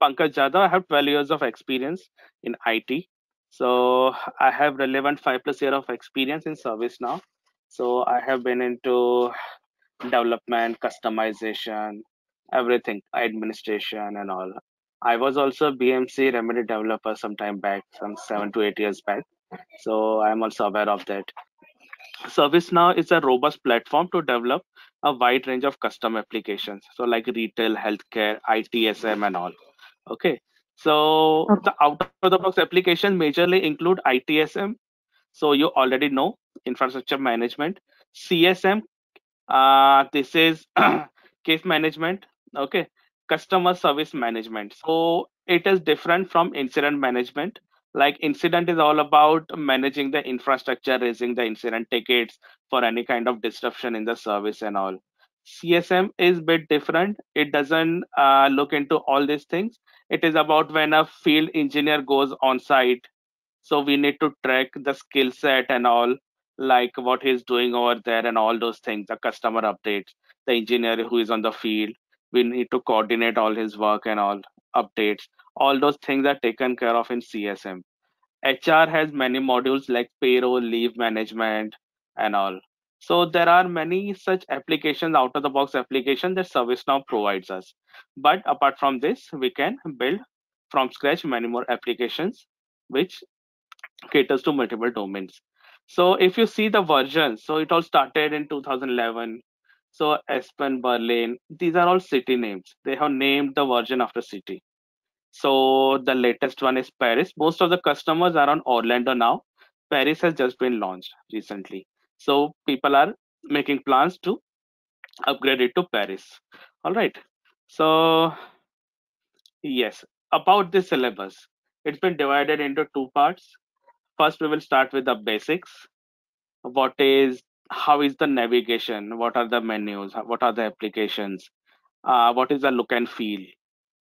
Pankaj Jadhav. I have 12 years of experience in IT. So I have relevant 5+ year of experience in ServiceNow. So I have been into development, customization, everything, administration and all. I was also a BMC remedy developer some time back, some 7 to 8 years back. So I'm also aware of that. ServiceNow is a robust platform to develop a wide range of custom applications. So like retail, healthcare, ITSM and all. Okay. So Okay. the out of the box application majorly include ITSM. So you already know infrastructure management, CSM. This is case management. Okay. Customer service management. So it is different from incident management. Like incident is all about managing the infrastructure, raising the incident tickets for any kind of disruption in the service and all. CSM is bit different. It doesn't look into all these things. It is about when a field engineer goes on site, so we need to track the skill set and all, like what he's doing over there and all those things, the customer updates, the engineer who is on the field. We need to coordinate all his work and all updates. All those things are taken care of in CSM. HR has many modules like payroll, leave management, and all. So there are many such applications, out of the box applications that ServiceNow provides us. But apart from this, we can build from scratch many more applications which caters to multiple domains. So if you see the version, so it all started in 2011. So Aspen, Berlin, these are all city names. They have named the version after city. So the latest one is Paris. Most of the customers are on Orlando now. Paris has just been launched recently. So people are making plans to upgrade it to Paris. All right. So yes, about the syllabus, it's been divided into two parts. First, we will start with the basics. What is, how is the navigation? What are the menus? What are the applications? What is the look and feel?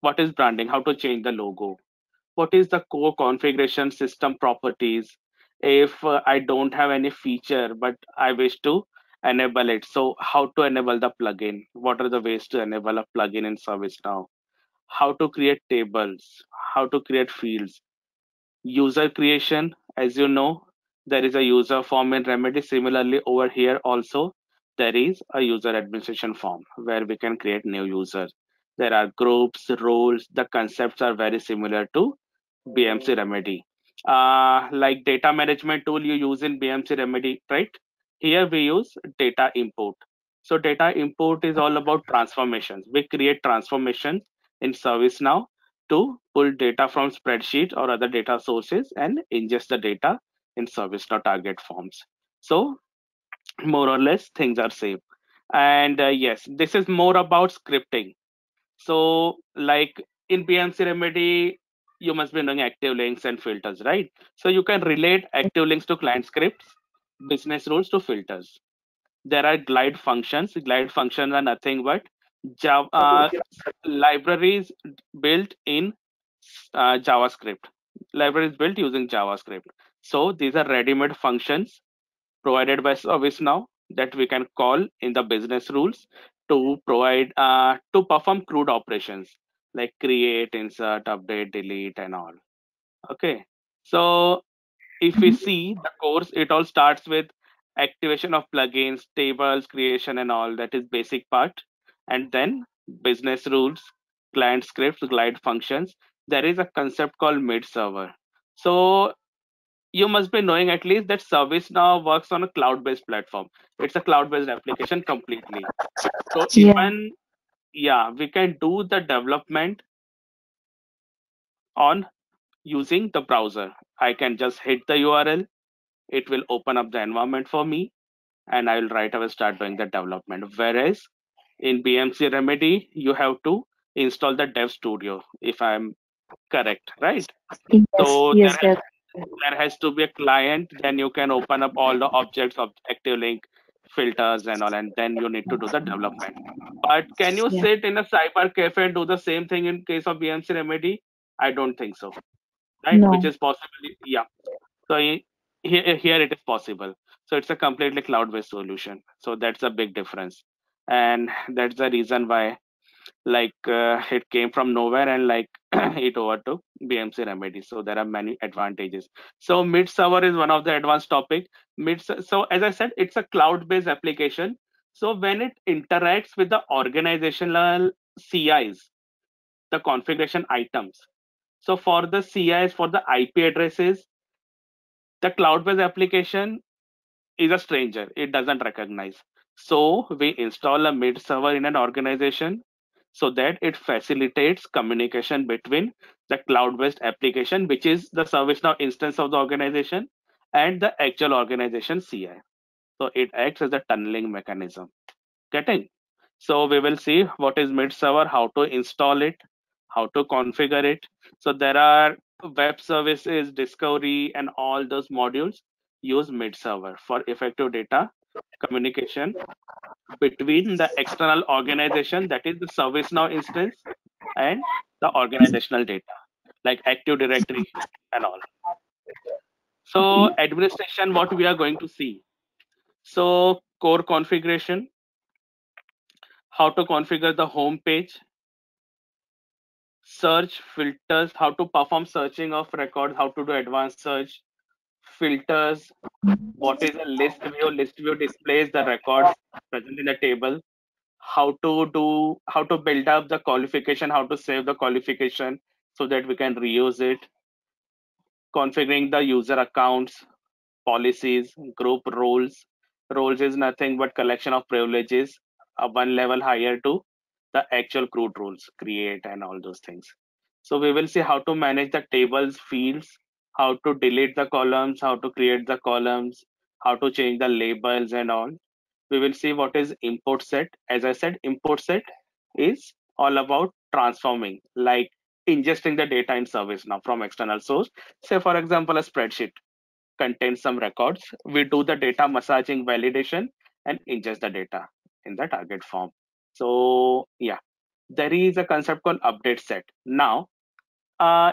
What is branding? How to change the logo? What is the core configuration system properties? If I don't have any feature but I wish to enable it, so how to enable the plugin? What are the ways to enable a plugin in ServiceNow? How to create tables? How to create fields? User creation, as you know, there is a user form in Remedy. Similarly, over here also, there is a user administration form where we can create new users. There are groups, roles. The concepts are very similar to BMC Remedy. Like data management tool you use in BMC Remedy, right? Here we use data import. So data import is all about transformations. We create transformations in ServiceNow to pull data from spreadsheet or other data sources and ingest the data in ServiceNow target forms. So more or less things are same. And yes, this is more about scripting. So like in BMC Remedy, you must be knowing active links and filters, right? So you can relate active links to client scripts, business rules to filters. There are glide functions. Glide functions are nothing but Java, libraries built in JavaScript. Libraries built using JavaScript. So these are ready-made functions provided by ServiceNow that we can call in the business rules to provide to perform CRUD operations like create, insert, update, delete, and all. Okay. So if we Mhm. see the course, it all starts with activation of plugins, tables, creation, and all. That is basic part. And then business rules, client scripts, glide functions. There is a concept called mid server. So you must be knowing at least that ServiceNow works on a cloud-based platform. It's a cloud-based application completely. So Yeah. even, yeah, we can do the development on using the browser. I can just hit the URL. It will open up the environment for me, and I will right away start doing the development. Whereas in BMC Remedy, you have to install the Dev Studio, if I'm correct, right? Yes. So Yes. Yes. there has to be a client, then you can open up all the objects of active link filters and all, and then you need to do the development. But can you Yeah. sit in a cyber cafe and do the same thing in case of BMC Remedy? I don't think so, right? Which No. is possible, yeah. So here it is possible. So it's a completely cloud-based solution. So that's a big difference, and that's the reason why. like it came from nowhere and like it overtook BMC Remedy. So there are many advantages. So mid server is one of the advanced topic. So as I said, it's a cloud-based application. So when it interacts with the organizational CIs, the configuration items. So for the CIs, for the IP addresses, the cloud-based application is a stranger. It doesn't recognize. So we install a mid server in an organization so that it facilitates communication between the cloud-based application, which is the ServiceNow instance of the organization, and the actual organization CI. So it acts as a tunneling mechanism. Getting? So we will see what is mid server, how to install it, how to configure it. So there are web services, discovery, and all those modules use mid server for effective data communication between the external organization, that is the ServiceNow instance, and the organizational data like Active Directory and all. So administration, what we are going to see. So core configuration, how to configure the home page, search filters, how to perform searching of records, how to do advanced search, filters, what is a list view. List view displays the records present in the table. How to build up the qualification, how to save the qualification so that we can reuse it, configuring the user accounts, policies, group roles. Roles is nothing but collection of privileges, one level higher to the actual CRUD rules, create and all those things. So we will see how to manage the tables, fields, how to delete the columns, how to create the columns, how to change the labels and all. We will see what is import set. As I said, import set is all about transforming, like ingesting the data in ServiceNow from external source. Say for example, a spreadsheet contains some records. We do the data massaging validation and ingest the data in the target form. So yeah, there is a concept called update set. Now,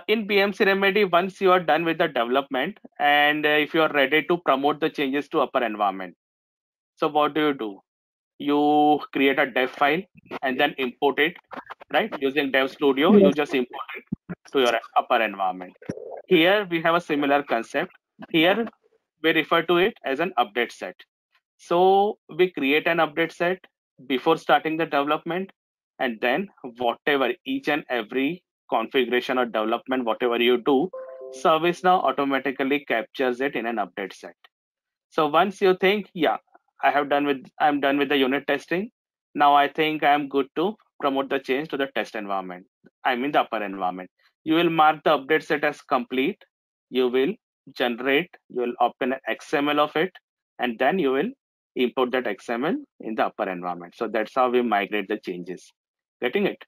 in BMC Remedy, once you are done with the development and if you are ready to promote the changes to upper environment, so what do? You create a dev file and then import it, right? Using Dev Studio, you Yes. just import it to your upper environment. Here we have a similar concept. Here we refer to it as an update set. So we create an update set before starting the development, and then whatever each and every configuration or development, whatever you do, ServiceNow automatically captures it in an update set. So once you think, yeah, I'm done with the unit testing. Now I think I'm good to promote the change to the test environment. I mean the upper environment. You will mark the update set as complete. You will you will open an XML of it, and then you will import that XML in the upper environment. So that's how we migrate the changes. Getting it?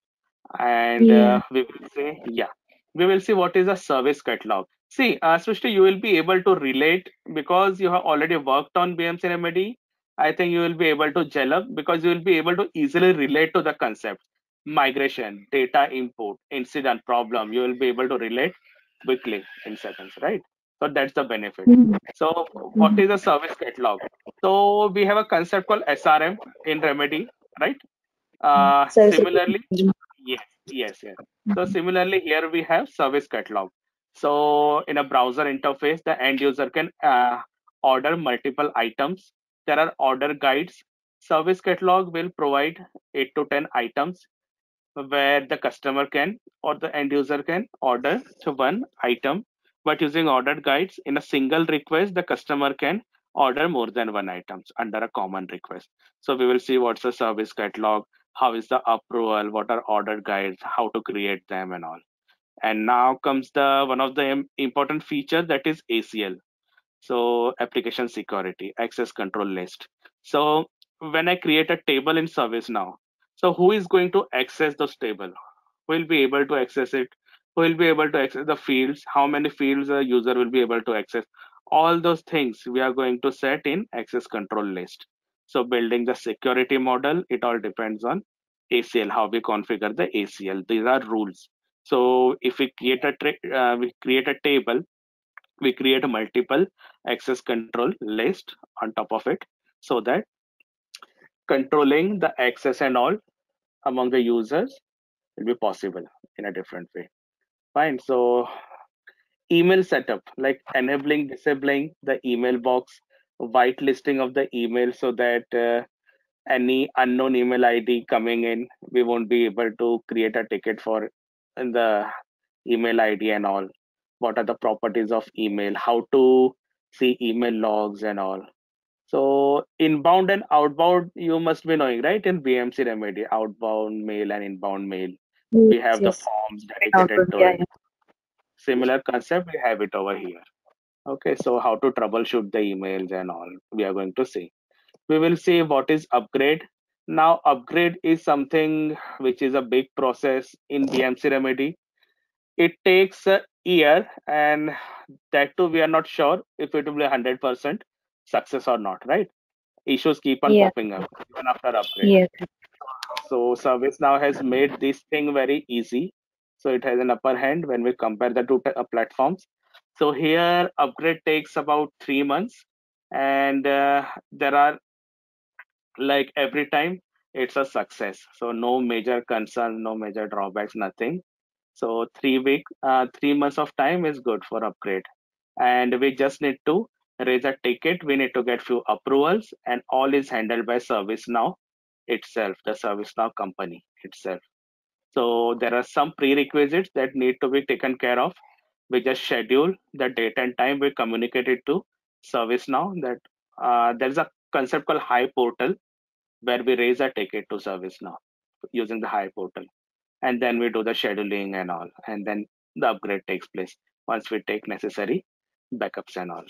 And Yeah. we will say, yeah, we will see what is a service catalog. See, Srishti, you will be able to relate because you have already worked on BMC Remedy. I think you will be able to gel up because you will be able to easily relate to the concept. Migration, data input, incident, problem, you will be able to relate quickly in seconds, right? So that's the benefit. Mhm. So what is a service catalog? So we have a concept called SRM in Remedy, right? Service Similarly, management. yes. So similarly, here we have service catalog. So in a browser interface, the end user can order multiple items. There are order guides. Service catalog will provide 8 to 10 items where the customer can or the end user can order to one item. But using ordered guides in a single request, the customer can order more than one items under a common request. So we will see what's the service catalog, how is the approval, what are ordered guides, how to create them and all. And now comes the one of the important feature, that is ACL. So application security, access control list. So when I create a table in ServiceNow, so who is going to access those table? Who will be able to access it? Who will be able to access the fields? How many fields a user will be able to access? All those things we are going to set in access control list. So building the security model, it all depends on ACL, how we configure the ACL. These are rules. So if we create a table, we create a multiple access control list on top of it so that controlling the access and all among the users will be possible in a different way. Fine. So email setup, like enabling, disabling the email box, whitelisting of the email so that any unknown email ID coming in, we won't be able to create a ticket for in the email ID and all. What are the properties of email? How to see email logs and all. So inbound and outbound, you must be knowing, right? In BMC Remedy, outbound mail and inbound mail, we Yes, have the yes. forms Out dedicated of to yeah, it. Similar concept, we have it over here. Okay, so how to troubleshoot the emails and all, we are going to see. We will see what is upgrade. Now, upgrade is something which is a big process in BMC Remedy. It takes a year, and that too, we are not sure if it will be 100% success or not, right? Issues keep on yeah, popping up even after upgrade. yes. So ServiceNow has made this thing very easy. So it has an upper hand when we compare the two platforms. So here upgrade takes about 3 months, and there are like every time it's a success. So no major concern, no major drawbacks, nothing. So 3 months of time is good for upgrade, and we just need to raise a ticket. We need to get few approvals, and all is handled by ServiceNow itself, the ServiceNow company itself. So there are some prerequisites that need to be taken care of. We just schedule the date and time. We communicate it to ServiceNow that there's a concept called High Portal where we raise a ticket to ServiceNow using the High Portal, and then we do the scheduling and all, and then the upgrade takes place once we take necessary backups and all.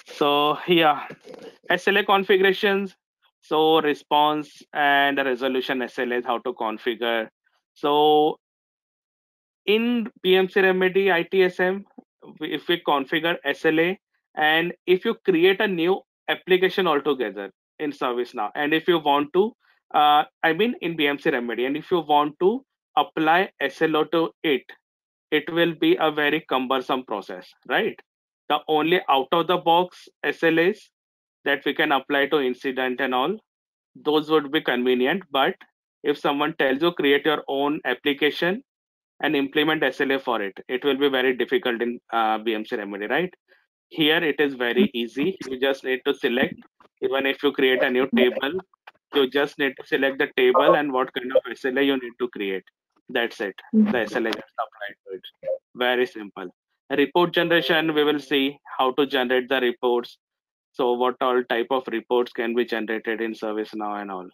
So yeah, SLA configurations. So response and resolution SLAs, how to configure. So in PMC Remedy ITSM, if we configure SLA, and if you create a new application altogether in ServiceNow, and if you want to, I mean in BMC Remedy, and if you want to apply SLO to it, it will be a very cumbersome process, right? The only out of the box SLAs that we can apply to incident and all, those would be convenient. But if someone tells you create your own application and implement SLA for it, it will be very difficult in BMC Remedy, right? Here it is very easy. You just need to select, even if you create a new table, you just need to select the table and what kind of SLA you need to create. That's it. The SLA gets applied to it. Very simple. Report generation, we will see how to generate the reports. So what all type of reports can be generated in ServiceNow and all.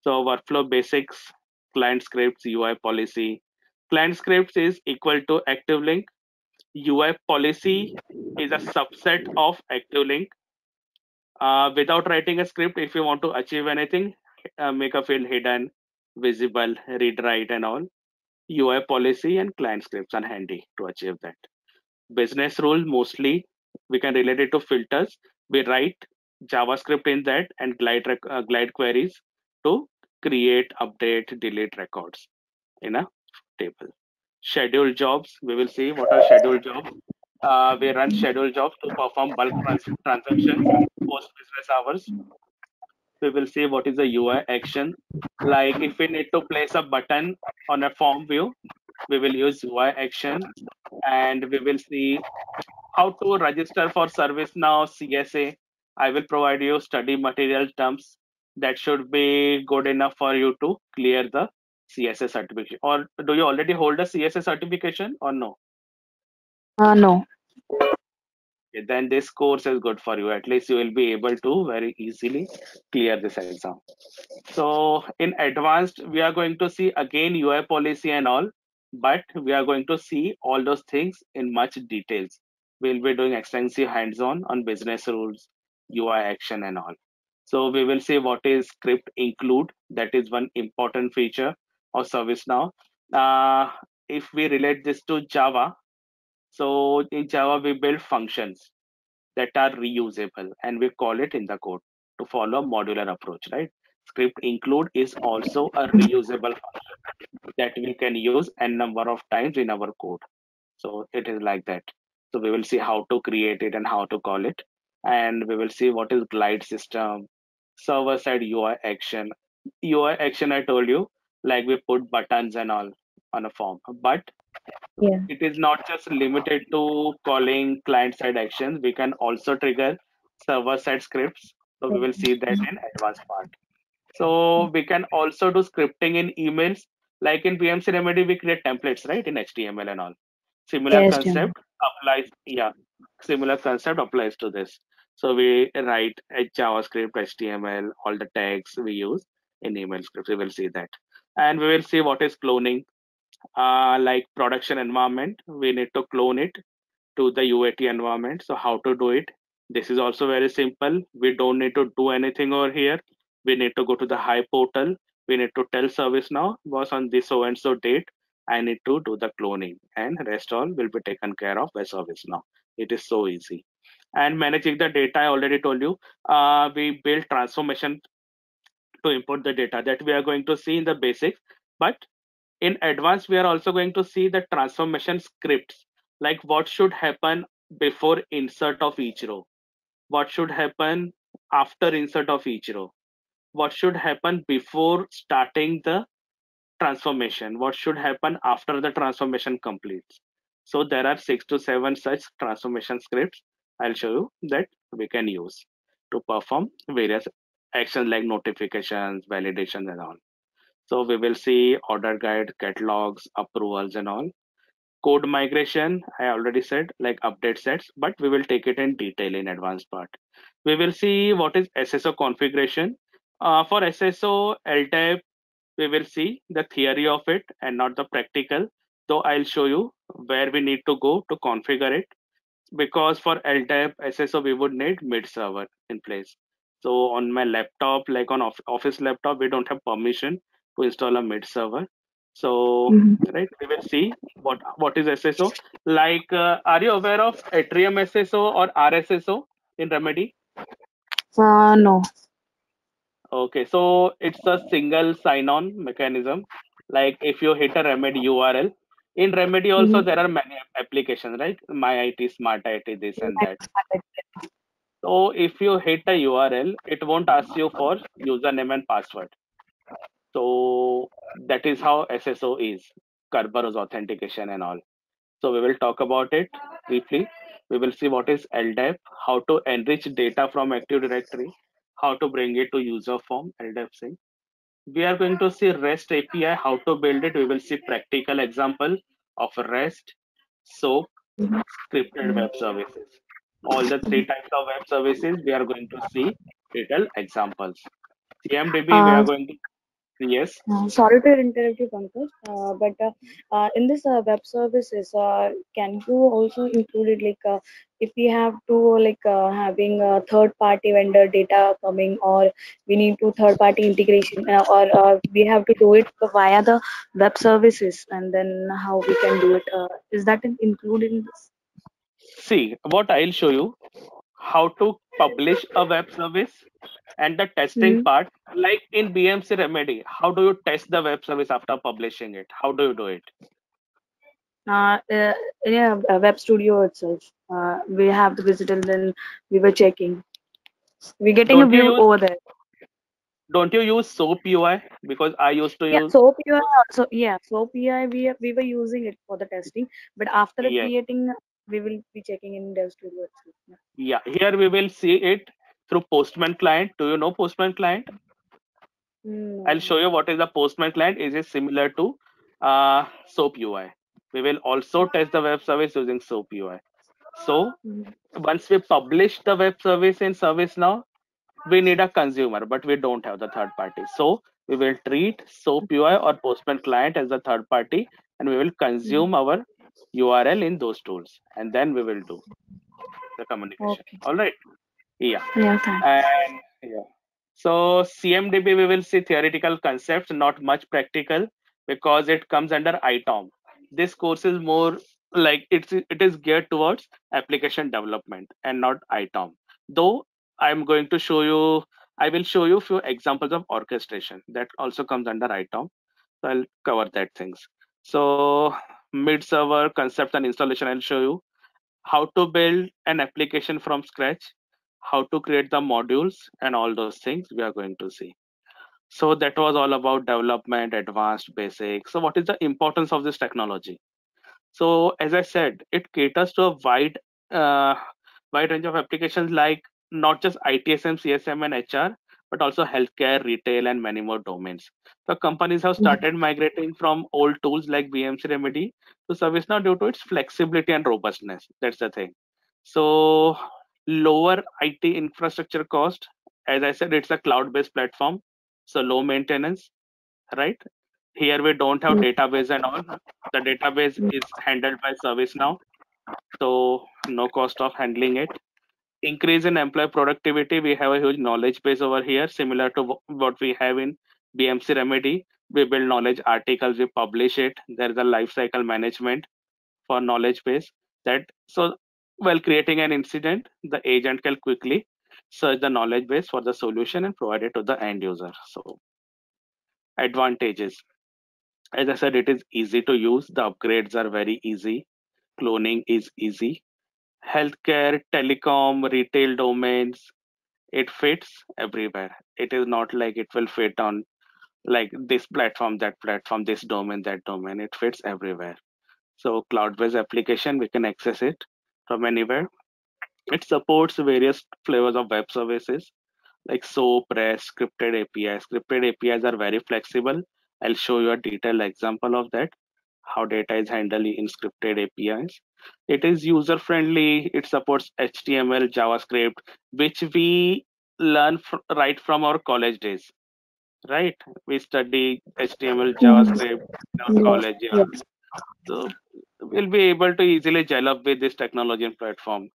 So workflow basics, client scripts, UI policy. Client scripts is equal to active link. UI policy is a subset of active link. Without writing a script, if you want to achieve anything, make a field hidden, visible, read write and all. UI policy and client scripts are handy to achieve that. Business rule, mostly we can relate it to filters. We write JavaScript in that and glide queries to create, update, delete records in a table. Scheduled jobs, we will see what are scheduled jobs. We run scheduled jobs to perform bulk transactions post business hours. We will see what is the UI action. Like if we need to place a button on a form view, we will use UI action, and we will see how to register for ServiceNow CSA. I will provide you study material terms that should be good enough for you to clear the CSA certification. Or do you already hold a CSA certification or no? No. Okay, then this course is good for you. At least you will be able to very easily clear this exam. So in advanced, we are going to see again UI policy and all, but we are going to see all those things in much details. We'll be doing extensive hands-on on business rules, UI action and all. So we will see what is script include. That is one important feature of ServiceNow. Uh, if we relate this to Java, so in Java we build functions that are reusable and we call it in the code to follow a modular approach, right? Script include is also a reusable function that we can use n number of times in our code. So it is like that. So we will see how to create it and how to call it. And we will see what is glide system, server side UI action. UI action, I told you, like we put buttons and all on a form. But Yeah. it is not just limited to calling client-side actions. We can also trigger server-side scripts. So we will see that in advanced part. So we can also do scripting in emails. Like in PMC Remedy, we create templates, right, in HTML and all. Similar Yes, Jim. concept applies. Yeah, similar concept applies to this. So we write a JavaScript, HTML, all the tags we use in email scripts. We will see that, and we will see what is cloning. Like production environment, we need to clone it to the UAT environment. So how to do it? This is also very simple. We don't need to do anything over here. We need to go to the Hive portal. We need to tell ServiceNow was on this so and so date. I need to do the cloning, and rest all will be taken care of by ServiceNow. It is so easy. And managing the data, I already told you. We build transformation to import the data that we are going to see in the basics. But in advance, we are also going to see the transformation scripts, like what should happen before insert of each row, what should happen after insert of each row, what should happen before starting the transformation, what should happen after the transformation completes. So there are 6 to 7 such transformation scripts I'll show you that we can use to perform various actions like notifications, validations, and all. So we will see order guide, catalogs, approvals, and all. Code migration, I already said, like update sets, but we will take it in detail in advanced part. We will see what is SSO configuration. For SSO LTAP, we will see the theory of it and not the practical. Though I'll show you where we need to go to configure it, because for LTAP SSO we would need mid server in place. So on my laptop, like on office laptop, we don't have permission to install a mid server. So Mm-hmm. right, we will see what is SSO. Like, are you aware of Atrium SSO or RSSO in Remedy? No. Okay, so it's a single sign-on mechanism. Like if you hit a Remedy URL, in Remedy also Mm-hmm. there are many applications, right? My IT, Smart IT, this and that. So if you hit a URL, it won't ask you for username and password. So that is how SSO is, Kerberos authentication and all. So we will talk about it briefly. We will see what is LDAP, how to enrich data from Active Directory, how to bring it to user form, LDAP sync. We are going to see REST API, how to build it. We will see practical example of REST, SOAP, scripted web services. All the three types of web services, we are going to see detailed examples. CMDB, we are Uh, going to, yes, Sorry to interrupt you, Pankaj, but in this web services, can you also include it like if we have to having a third party vendor data coming, or we need to third party integration, or we have to do it via the web services, and then how we can do it? Is that included in this? see what I'll show you, how to publish a web service and the testing Mm-hmm. part. Like in BMC Remedy, how do you test the web service after publishing it? How do you do it? Yeah, Web Studio itself. We have to visit and then we were checking. We're getting a Don't you view use over there. don't you use SOAP UI? Because I used to Yeah, use, SOAP UI also. Yeah, SOAP UI we were using it for the testing, but after yeah, creating, we will be checking in Dev Studio itself. Yeah. yeah. Here we will see it through Postman client. Do you know Postman client? I'll No. show you what is the Postman client. Is it similar to SOAP UI? We will also test the web service using SOAP UI. So Mhm. once we publish the web service in ServiceNow, we need a consumer, but we don't have the third party. So we will treat SOAP UI or Postman client as the third party, and we will Mhm. consume our URL in those tools, and then we will do the communication. Okay. All right. Yeah. Yeah, thanks. And yeah. So CMDB, we will see theoretical concepts, not much practical, because it comes under ITOM. This course is more like it is geared towards application development and not ITOM. Though I'm going to show you, I will show you few examples of orchestration that also comes under ITOM. So I'll cover that things. So mid server concepts and installation, I'll show you how to build an application from scratch, how to create the modules, and all those things we are going to see. So that was all about development, advanced, basic. So what is the importance of this technology? So as I said, it caters to a uh, wide range of applications like not just ITSM, CSM, and HR, but also healthcare, retail, and many more domains. So companies have started migrating from old tools like BMC Remedy to ServiceNow due to its flexibility and robustness. That's the thing. So lower IT infrastructure cost. As I said, it's a cloud-based platform, so low maintenance, right? Here we don't have database and all. The database is handled by ServiceNow, so no cost of handling it. Increase in employee productivity. We have a huge knowledge base over here, similar to what we have in BMC Remedy. We build knowledge articles, we publish it. There is a life cycle management for knowledge base. That so while creating an incident, the agent can quickly search the knowledge base for the solution and provide it to the end user. So advantages. As I said, it is easy to use. The upgrades are very easy. Cloning is easy. Healthcare, telecom, retail domains, it fits everywhere. It is not like it will fit on like this platform, this domain, that domain. It fits everywhere. So cloud-based application, we can access it from anywhere. It supports various flavors of web services like SOAP, REST, scripted APIs. Scripted APIs are very flexible. I'll show you a detailed example of that, how data is handled in scripted APIs. It is user friendly. It supports HTML, JavaScript, which we learn right from our college days, right? We study HTML, JavaScript in our Yes, college, yeah. yes. So we'll be able to easily gel up with this technology and platform.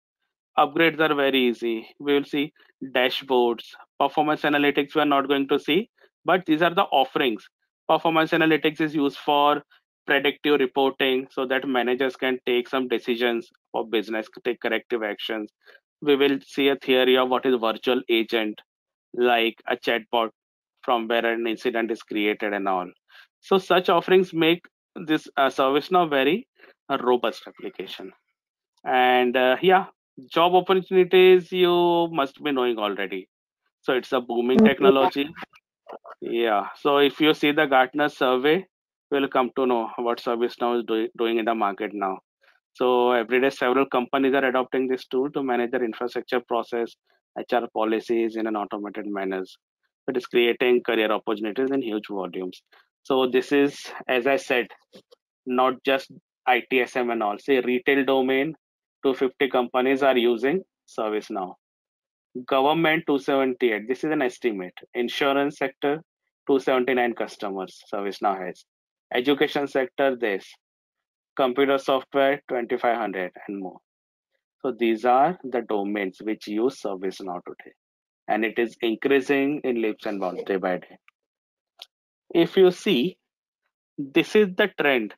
Upgrades are very easy. We will see dashboards, performance analytics we are not going to see, but these are the offerings. Performance analytics is used for predictive reporting so that managers can take some decisions for business, take corrective actions. We will see a theory of what is virtual agent, like a chatbot from where an incident is created and all. So such offerings make this service now very robust application. And yeah, job opportunities you must be knowing already. So it's a booming Yeah. technology. Yeah. So if you see the Gartner survey, we'll come to know what ServiceNow is doing in the market now. So every day, several companies are adopting this tool to manage their infrastructure process, HR policies in an automated manners. It is creating career opportunities in huge volumes. So this is, as I said, not just ITSM and all. Say retail domain, 250 companies are using ServiceNow. Government 278. This is an estimate. Insurance sector 279 customers ServiceNow has. Education sector this. Computer software 2500 and more. So these are the domains which use ServiceNow today, and it is increasing in leaps and bounds day by day. If you see, this is the trend.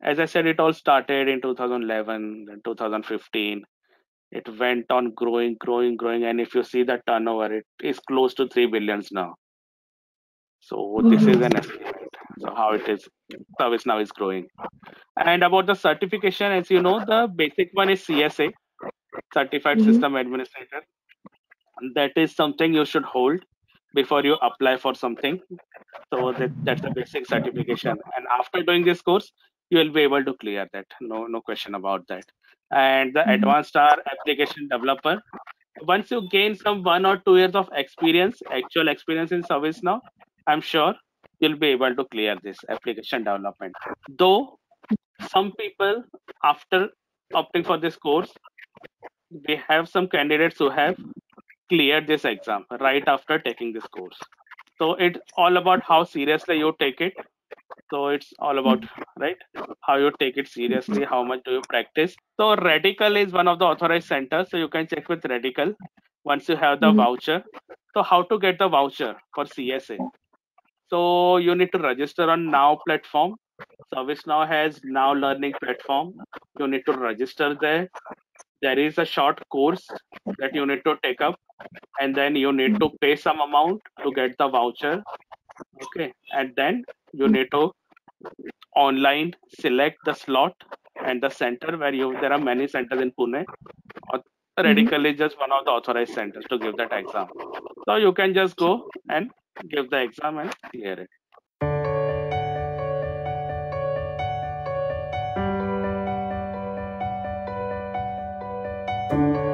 As I said, it all started in 2011, then 2015. It went on growing, and if you see the turnover, it is close to 3 billions now. So this is an estimate. So how it is, ServiceNow is growing. And about the certification, as you know, the basic one is CSA, Certified Mm-hmm. System Administrator. That is something you should hold before you apply for something. So that's a basic certification. And after doing this course, you will be able to clear that. No question about that. And the advanced are application developer. Once you gain some 1 or 2 years of experience, actual experience in ServiceNow, I'm sure you'll be able to clear this application development. Though some people, after opting for this course, we have some candidates who have cleared this exam right after taking this course. So it's all about how seriously you take it. So it's all about, right, how you take it seriously, how much do you practice. So Radical is one of the authorized centers, so you can check with Radical once you have the Mm-hmm. voucher. So how to get the voucher for CSA? So you need to register on Now platform. ServiceNow has Now Learning platform. You need to register there. There is a short course that you need to take up, and then you need to pay some amount to get the voucher. Okay, and then you need to online select the slot and the center where you there are many centers in Pune. Mm-hmm. Radical is just one of the authorized centers to give that exam. So you can just go and give the exam and clear it.